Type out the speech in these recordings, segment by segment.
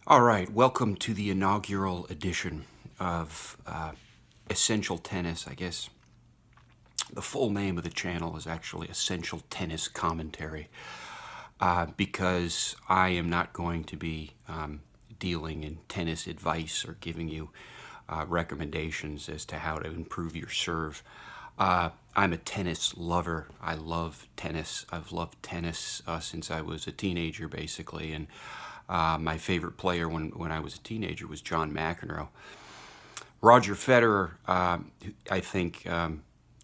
All right, welcome to the inaugural edition of Essential Tennis. I guess the full name of the channel is actually Essential Tennis Commentary because I am not going to be dealing in tennis advice or giving you recommendations as to how to improve your serve. I'm a tennis lover. I love tennis. I've loved tennis since I was a teenager, basically, and my favorite player when I was a teenager was John McEnroe. Roger Federer, I think,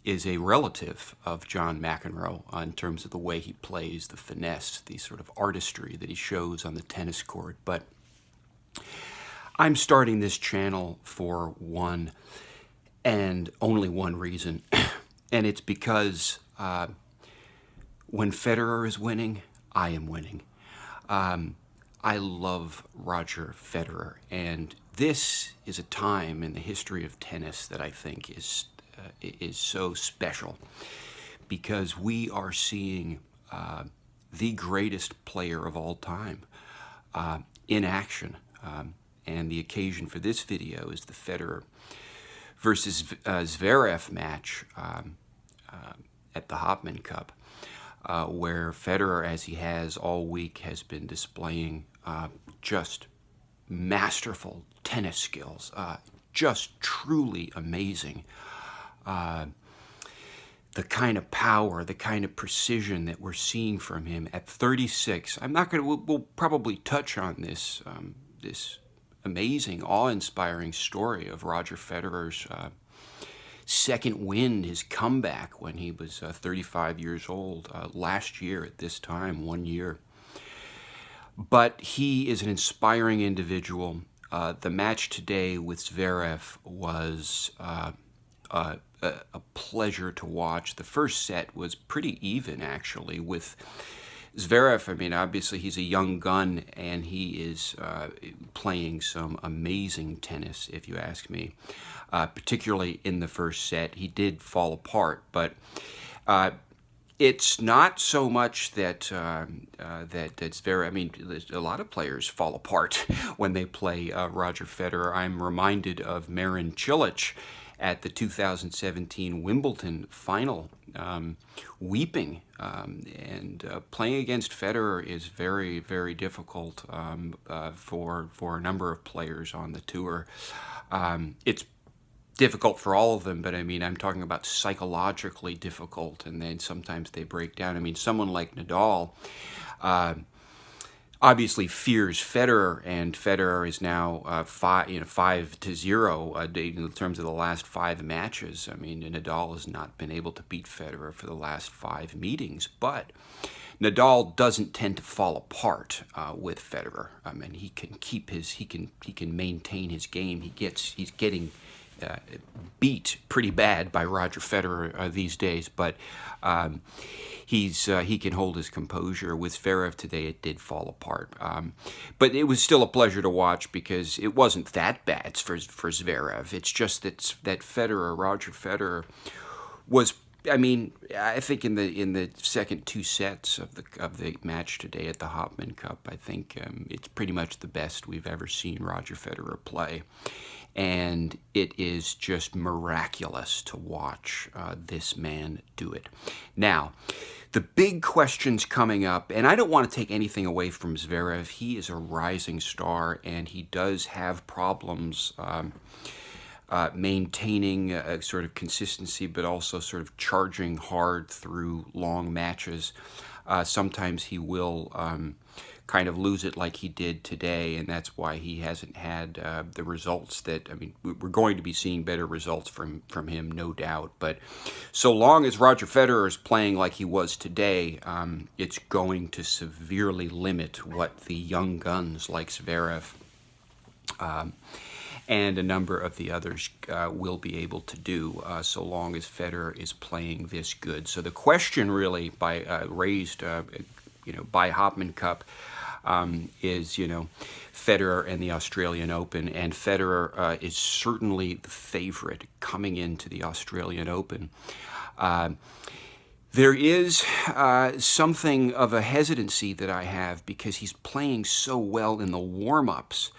is a relative of John McEnroe in terms of the way he plays, the finesse, the sort of artistry that he shows on the tennis court. But I'm starting this channel for one and only one reason, and it's because when Federer is winning, I am winning. I love Roger Federer, and this is a time in the history of tennis that I think is so special because we are seeing the greatest player of all time in action. And the occasion for this video is the Federer versus Zverev match at the Hopman Cup, where Federer, as he has all week, has been displaying just masterful tennis skills, just truly amazing. The kind of power, the kind of precision that we're seeing from him at 36. I'm not going to. We'll probably touch on this this amazing, awe-inspiring story of Roger Federer's second wind, his comeback when he was 35 years old last year at this time, 1 year. But he is an inspiring individual. The match today with Zverev was a pleasure to watch. The first set was pretty even, actually, with Zverev. I mean, obviously he's a young gun, and he is playing some amazing tennis, if you ask me. Particularly in the first set, he did fall apart, but it's not so much that that's very. I mean, a lot of players fall apart when they play Roger Federer. I'm reminded of Marin Cilic at the 2017 Wimbledon final, weeping, and playing against Federer is very, very difficult for a number of players on the tour. It's difficult for all of them, but I mean, I'm talking about psychologically difficult, and then sometimes they break down. I mean, someone like Nadal obviously fears Federer, and Federer is now 5-0 in terms of the last 5 matches. I mean, Nadal has not been able to beat Federer for the last 5 meetings, but Nadal doesn't tend to fall apart with Federer. I mean, he can keep his, he can maintain his game. He's getting beat pretty bad by Roger Federer these days, but he can hold his composure. With Zverev today, it did fall apart, but it was still a pleasure to watch because it wasn't that bad for Zverev. It's just that Roger Federer, was. I mean, I think in the second 2 sets of the match today at the Hopman Cup, I think it's pretty much the best we've ever seen Roger Federer play, and it is just miraculous to watch this man do it. Now, the big questions coming up, and I don't want to take anything away from Zverev. He is a rising star, and he does have problems maintaining a sort of consistency, but also sort of charging hard through long matches. Sometimes he will kind of lose it like he did today, and that's why he hasn't had the results that, I mean, we're going to be seeing better results from him, no doubt. But so long as Roger Federer is playing like he was today, it's going to severely limit what the young guns like Zverev and a number of the others will be able to do, so long as Federer is playing this good. So the question really raised by Hopman Cup is, Federer and the Australian Open, and Federer is certainly the favorite coming into the Australian Open. There is something of a hesitancy that I have because he's playing so well in the warm-ups.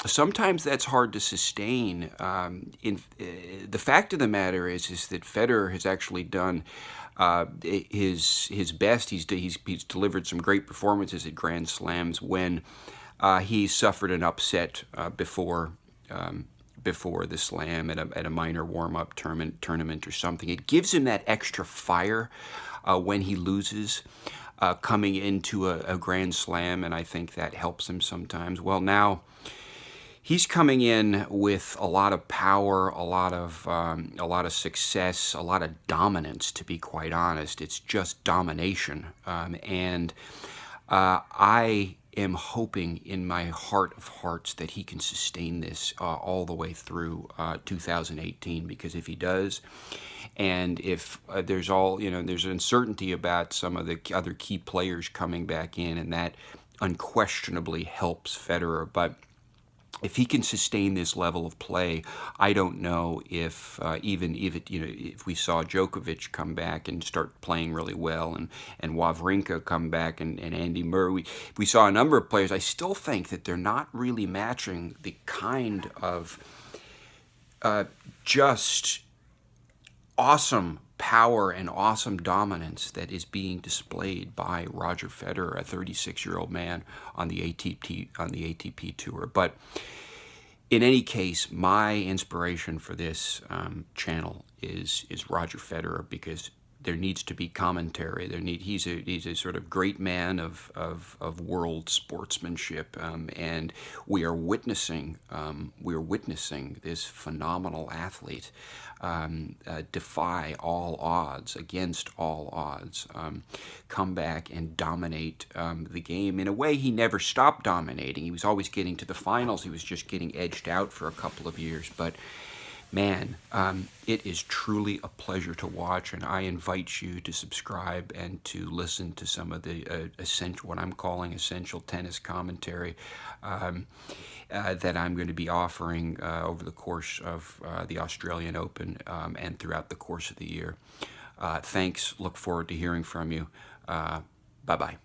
Sometimes that's hard to sustain. The fact of the matter is that Federer has actually done his best. He's delivered some great performances at Grand Slams when he suffered an upset before the slam at a minor warm-up tournament or something. It gives him that extra fire when he loses coming into a Grand Slam, and I think that helps him sometimes. Well, now he's coming in with a lot of power, a lot of success, a lot of dominance. To be quite honest, it's just domination, and I am hoping in my heart of hearts that he can sustain this all the way through 2018, because if he does, and if there's there's uncertainty about some of the other key players coming back in, and that unquestionably helps Federer. But if he can sustain this level of play, I don't know if if we saw Djokovic come back and start playing really well, and Wawrinka come back, and Andy Murray, we saw a number of players. I still think that they're not really matching the kind of just awesome power and awesome dominance that is being displayed by Roger Federer, a 36-year-old man on the ATP tour. But in any case, my inspiration for this channel is Roger Federer, because there needs to be commentary. He's a sort of great man of world sportsmanship, and we are witnessing this phenomenal athlete defy all odds, against all odds, come back and dominate the game in a way he never stopped dominating. He was always getting to the finals. He was just getting edged out for a couple of years, but man, it is truly a pleasure to watch, and I invite you to subscribe and to listen to some of the what I'm calling essential tennis commentary that I'm going to be offering over the course of the Australian Open and throughout the course of the year. Thanks. Look forward to hearing from you. Bye-bye.